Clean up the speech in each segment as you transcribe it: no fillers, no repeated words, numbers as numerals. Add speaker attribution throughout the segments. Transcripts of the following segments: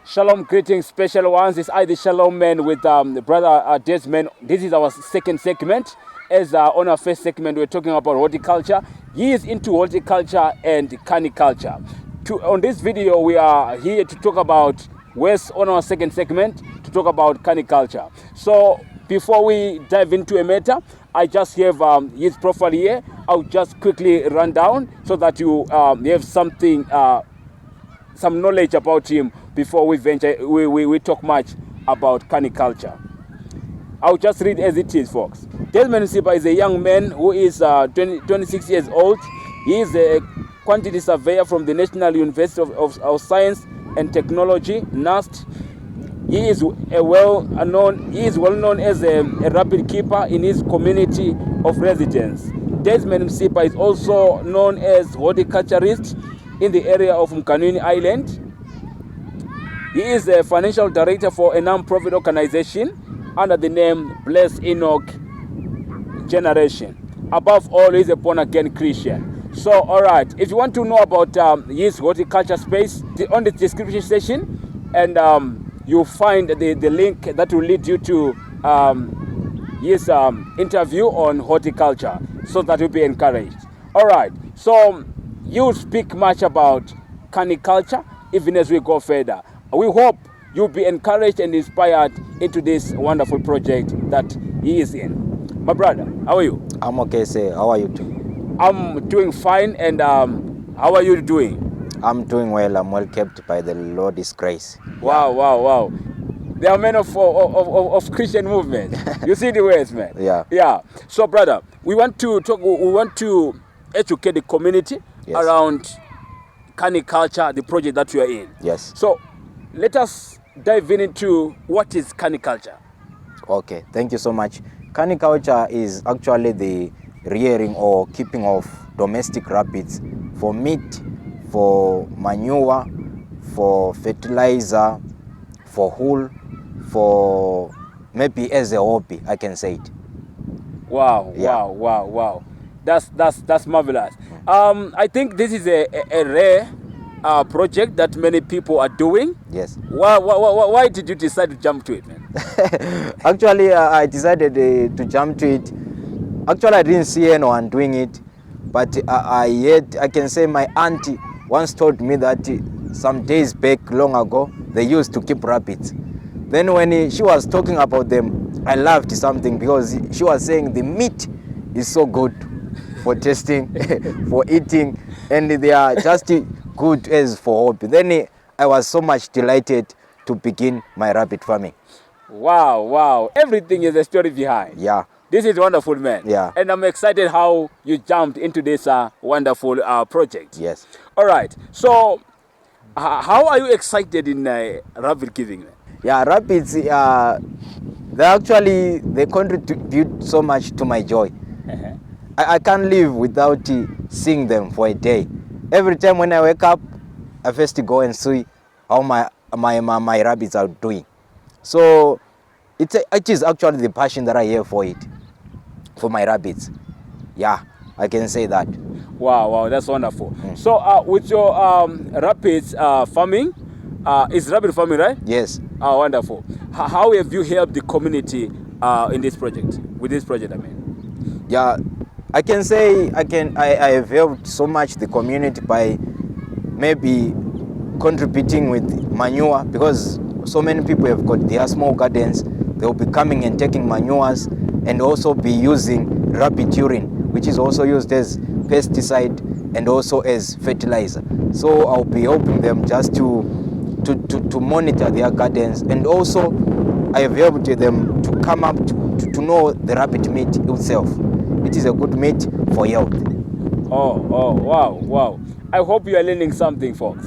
Speaker 1: Shalom, greetings, special ones. It's I, the Shalom Man, with brother Daysman. This is our second segment. As on our first segment, we're talking about horticulture. He is into horticulture and cuniculture. On this video, we are here to talk about West on our second segment to talk about cuniculture. So before we dive into a matter, I just have his profile here. I'll just quickly run down so that you have something, some knowledge about him before we venture. We talk much about cuniculture. I'll just read as it is, folks. Daysman is a young man who is 26 years old. He is a quantity surveyor from the National University of Science and Technology, NUST. He is well known as a rapid keeper in his community of residence. Daysman is also known as horticulturist in the area of Mkanuni Island. He is a financial director for a non-profit organization under the name Bless Enoch Generation. Above all, he is a born-again Christian. So, all right, if you want to know about his horticulture space, on the description section, and you'll find the link that will lead you to his interview on horticulture, so that you'll be encouraged. All right, so you'll speak much about cuniculture even as we go further. We hope you'll be encouraged and inspired into this wonderful project that he is in. My brother, how are you?
Speaker 2: I'm okay, sir. How are you too?
Speaker 1: I'm doing fine, and how are you doing?
Speaker 2: I'm doing well. I'm well kept by the Lord's grace.
Speaker 1: Wow, wow, wow. They are men of Christian movement. You see the words, man.
Speaker 2: Yeah.
Speaker 1: Yeah. So, brother, we want to talk. We want to educate the community around cuniculture, the project that you are in.
Speaker 2: Yes.
Speaker 1: So, let us dive into what is cuniculture.
Speaker 2: Okay. Thank you so much. Cuniculture is actually the rearing or keeping of domestic rabbits for meat, for manure, for fertilizer, for wool, for maybe as a hobby, I can say it.
Speaker 1: Wow,
Speaker 2: Yeah.
Speaker 1: wow. That's marvelous. I think this is a rare project that many people are doing.
Speaker 2: Yes.
Speaker 1: Why did you decide to jump to it, man?
Speaker 2: Actually, I decided to jump to it. Actually, I didn't see anyone doing it, but I can say my auntie once told me that some days back, long ago, they used to keep rabbits. Then when she was talking about them, I laughed something because she was saying the meat is so good for tasting, for eating, and they are just good as for hobby. Then I was so much delighted to begin my rabbit farming.
Speaker 1: Wow. Everything is a story behind.
Speaker 2: Yeah.
Speaker 1: This is wonderful, man.
Speaker 2: Yeah.
Speaker 1: And I'm excited how you jumped into this wonderful project.
Speaker 2: Yes.
Speaker 1: All right. So, how are you excited in rabbit giving, man?
Speaker 2: Yeah, rabbits, they contribute so much to my joy.
Speaker 1: Uh-huh.
Speaker 2: I can't live without seeing them for a day. Every time when I wake up, I first go and see how my rabbits are doing. So it is actually the passion that I have for it, for my rabbits. Yeah, I can say that.
Speaker 1: Wow, that's wonderful. So with your rabbits farming, is rabbit farming, right?
Speaker 2: Yes.
Speaker 1: Wonderful. How have you helped the community in this project? With this project, I mean.
Speaker 2: Yeah, I can say I have helped so much the community by maybe contributing with manure, because so many people have got their small gardens. They will be coming and taking manures and also be using rabbit urine, which is also used as pesticide and also as fertilizer. So I'll be helping them just to monitor their gardens, and also I have helped them to come up to know the rabbit meat itself. It is a good meat for health.
Speaker 1: Oh, wow. I hope you are learning something, folks.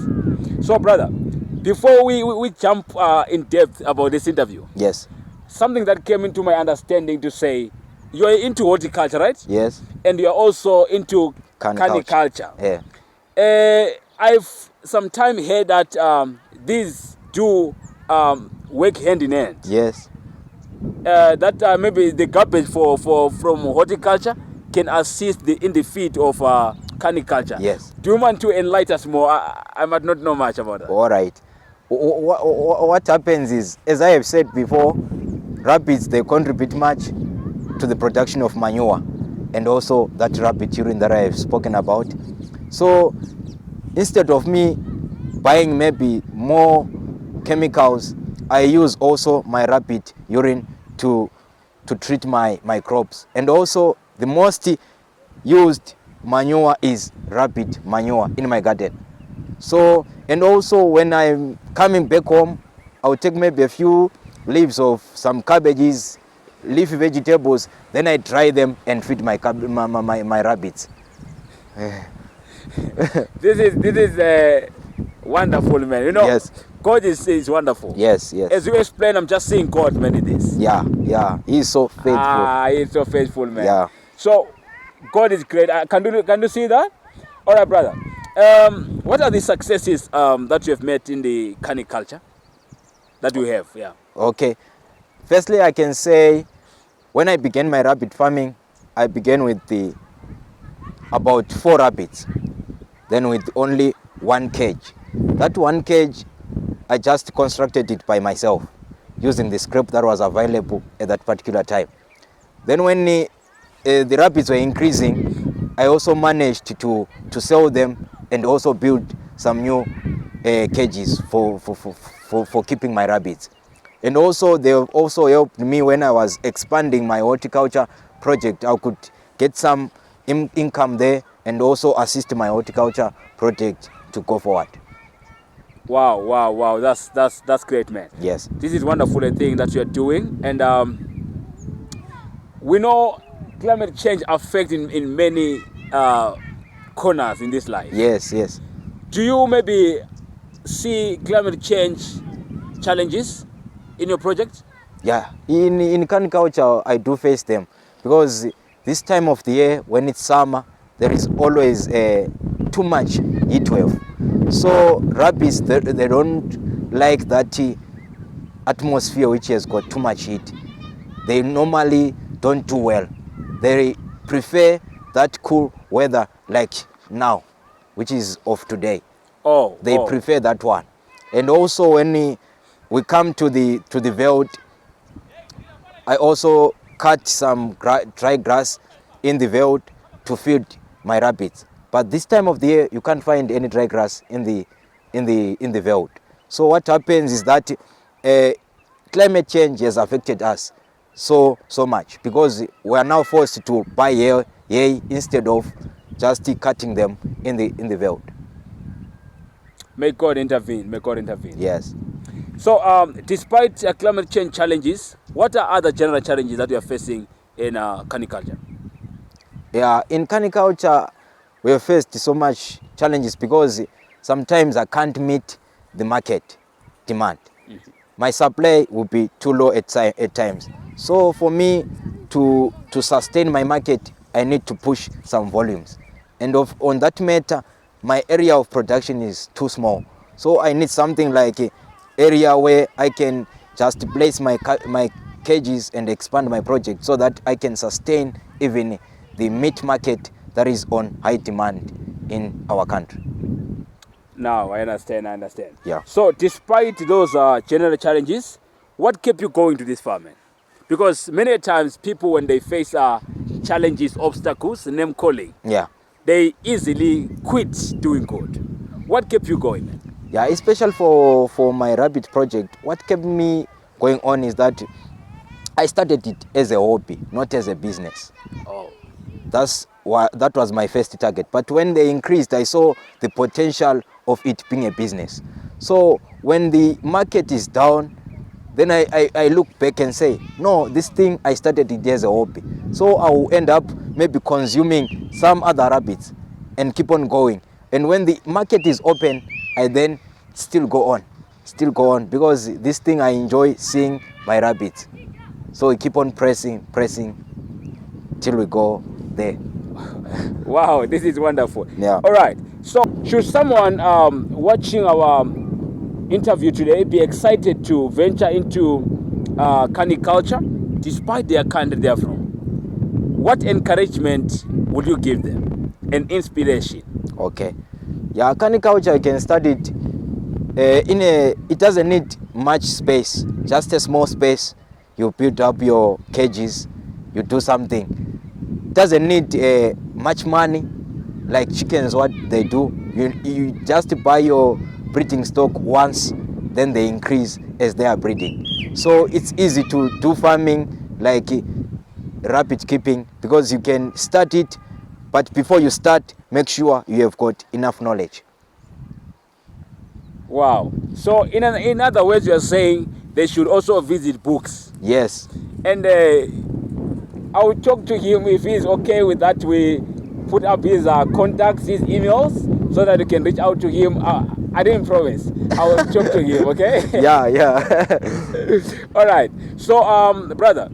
Speaker 1: So, brother, before we jump in depth about this interview,
Speaker 2: Yes.
Speaker 1: something that came into my understanding to say, you are into horticulture, right?
Speaker 2: Yes.
Speaker 1: And you are also into cuniculture.
Speaker 2: Yeah.
Speaker 1: I've sometimes heard that these do work hand in hand.
Speaker 2: Yes.
Speaker 1: That maybe the garbage from horticulture can assist in the feed of cuniculture.
Speaker 2: Yes.
Speaker 1: Do you want to enlighten us more? I might not know much about that.
Speaker 2: All right. what happens is, as I have said before, rabbits, they contribute much to the production of manure and also that rabbit urine that I have spoken about. So instead of me buying maybe more chemicals, I use also my rabbit urine to treat my crops. And also the most used manure is rabbit manure in my garden. So, and also when I'm coming back home, I'll take maybe a few leaves of some cabbages, leafy vegetables, then I dry them and feed my rabbits.
Speaker 1: This is wonderful, man. You know,
Speaker 2: Yes.
Speaker 1: God is wonderful.
Speaker 2: Yes, yes.
Speaker 1: As you explain, I'm just seeing God, man, in this.
Speaker 2: Yeah, yeah. He's so faithful.
Speaker 1: He's so faithful, man.
Speaker 2: Yeah.
Speaker 1: So, God is great. Can you see that? All right, brother. What are the successes that you have met in the cuniculture that you have? Yeah.
Speaker 2: Okay. Firstly, I can say when I began my rabbit farming, I began with about 4 rabbits, then with only 1 cage. That 1 cage, I just constructed it by myself using the scrap that was available at that particular time. Then when the rabbits were increasing, I also managed to sell them and also build some new cages for keeping my rabbits. And also they have also helped me when I was expanding my horticulture project. I could get some income there and also assist my horticulture project to go forward.
Speaker 1: Wow. That's great, man.
Speaker 2: Yes.
Speaker 1: This is wonderful thing that you're doing. And we know climate change affects in many corners in this life.
Speaker 2: Yes.
Speaker 1: Do you maybe see climate change challenges in your project?
Speaker 2: Yeah, in cuniculture, I do face them because this time of the year, when it's summer, there is always too much heat wave. So rabbits, they don't like that atmosphere which has got too much heat. They normally don't do well. They prefer that cool weather like now, which is of today. They prefer that one. And also when we come to the veld, I also cut some dry grass in the veld to feed my rabbits. But this time of the year, you can't find any dry grass in the veld. So what happens is that climate change has affected us so much because we are now forced to buy hay instead of just cutting them in the veld.
Speaker 1: May God intervene.
Speaker 2: Yes.
Speaker 1: So, despite climate change challenges, what are other general challenges that you are facing in cuniculture?
Speaker 2: Yeah, in cuniculture, we have faced so much challenges because sometimes I can't meet the market demand. Mm-hmm. My supply will be too low at times. So for me to sustain my market, I need to push some volumes. And on that matter, my area of production is too small. So I need something like an area where I can just place my cages and expand my project so that I can sustain even the meat market that is on high demand in our country.
Speaker 1: Now, I understand.
Speaker 2: Yeah.
Speaker 1: So, despite those general challenges, what kept you going to this farming? Because many times people, when they face challenges, obstacles, name calling,
Speaker 2: yeah,
Speaker 1: they easily quit doing good. What kept you going, man?
Speaker 2: Yeah, especially for my rabbit project, what kept me going on is that I started it as a hobby, not as a business. That was my first target. But when they increased, I saw the potential of it being a business. So when the market is down, then I look back and say, no, this thing, I started it as a hobby. So I will end up maybe consuming some other rabbits and keep on going. And when the market is open, I then still go on because this thing, I enjoy seeing my rabbits. So we keep on pressing till we go there.
Speaker 1: Wow, this is wonderful.
Speaker 2: Yeah.
Speaker 1: All right. So should someone watching our interview today be excited to venture into cuniculture despite their country they are from, what encouragement would you give them and inspiration?
Speaker 2: Okay. Yeah, cuniculture, you can study it it doesn't need much space, just a small space. You build up your cages, you do something. It doesn't need much money like chickens, what they do. You just buy your breeding stock once, then they increase as they are breeding. So it's easy to do farming like rabbit keeping, because you can start it, but before you start, make sure you have got enough knowledge.
Speaker 1: Wow. So in other words, you are saying they should also visit books.
Speaker 2: Yes.
Speaker 1: And I will talk to him if he's okay with that. We put up his contacts, his emails, so that you can reach out to him. I didn't promise. I will talk to him, okay?
Speaker 2: Yeah.
Speaker 1: All right. So, brother,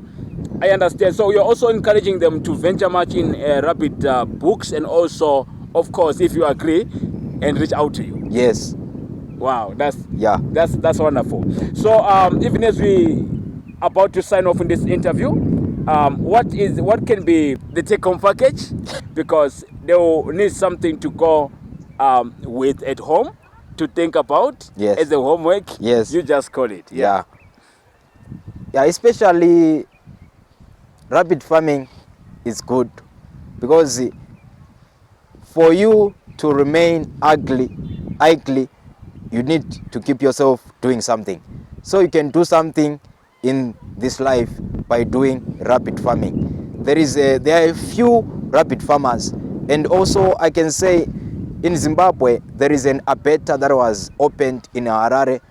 Speaker 1: I understand. So you're also encouraging them to venture much in rabbit books, and also, of course, if you agree, and reach out to you.
Speaker 2: Yes.
Speaker 1: Wow, that's wonderful. So even as we about to sign off in this interview, what can be the take-home package? Because they will need something to go with at home, to think about.
Speaker 2: Yes.
Speaker 1: As a homework.
Speaker 2: Yes.
Speaker 1: You just call it.
Speaker 2: Yeah. Especially rabbit farming is good, because for you to remain idly, you need to keep yourself doing something. So you can do something in this life by doing rabbit farming. There are a few rabbit farmers, and also I can say in Zimbabwe there is an abeta that was opened in Harare,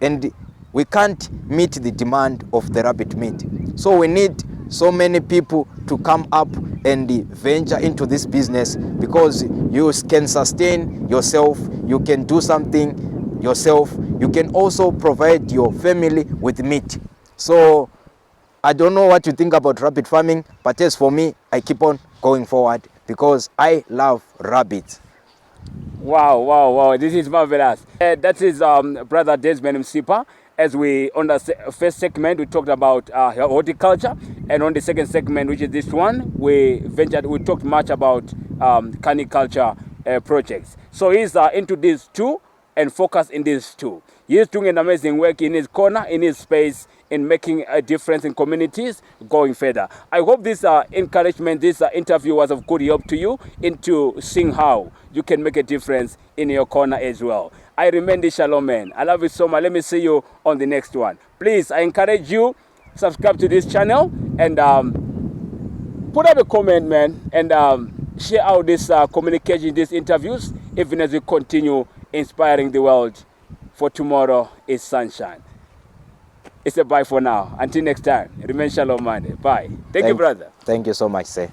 Speaker 2: and we can't meet the demand of the rabbit meat. So we need so many people to come up and venture into this business, because you can sustain yourself, you can do something yourself, you can also provide your family with meat. So I don't know what you think about rabbit farming, but as for me, I keep on going forward because I love rabbits.
Speaker 1: Wow, this is marvelous. That is brother Daysman Msipa. As we, on the first segment, we talked about horticulture, and on the second segment, which is this one, we talked much about cuniculture projects. So he's into these two and focus in these two. He is doing an amazing work in his corner, in his space, in making a difference in communities going further. I hope this encouragement, this interview was of good help to you into seeing how you can make a difference in your corner as well. I remain the Shalom Man. I love you so much. Let me see you on the next one. Please, I encourage you, subscribe to this channel, and put up a comment, man, and share out this communication, these interviews, even as we continue inspiring the world, for tomorrow is sunshine. It's a bye for now. Until next time, remain Shalom Man. Bye. Thank you, brother.
Speaker 2: Thank you so much, sir.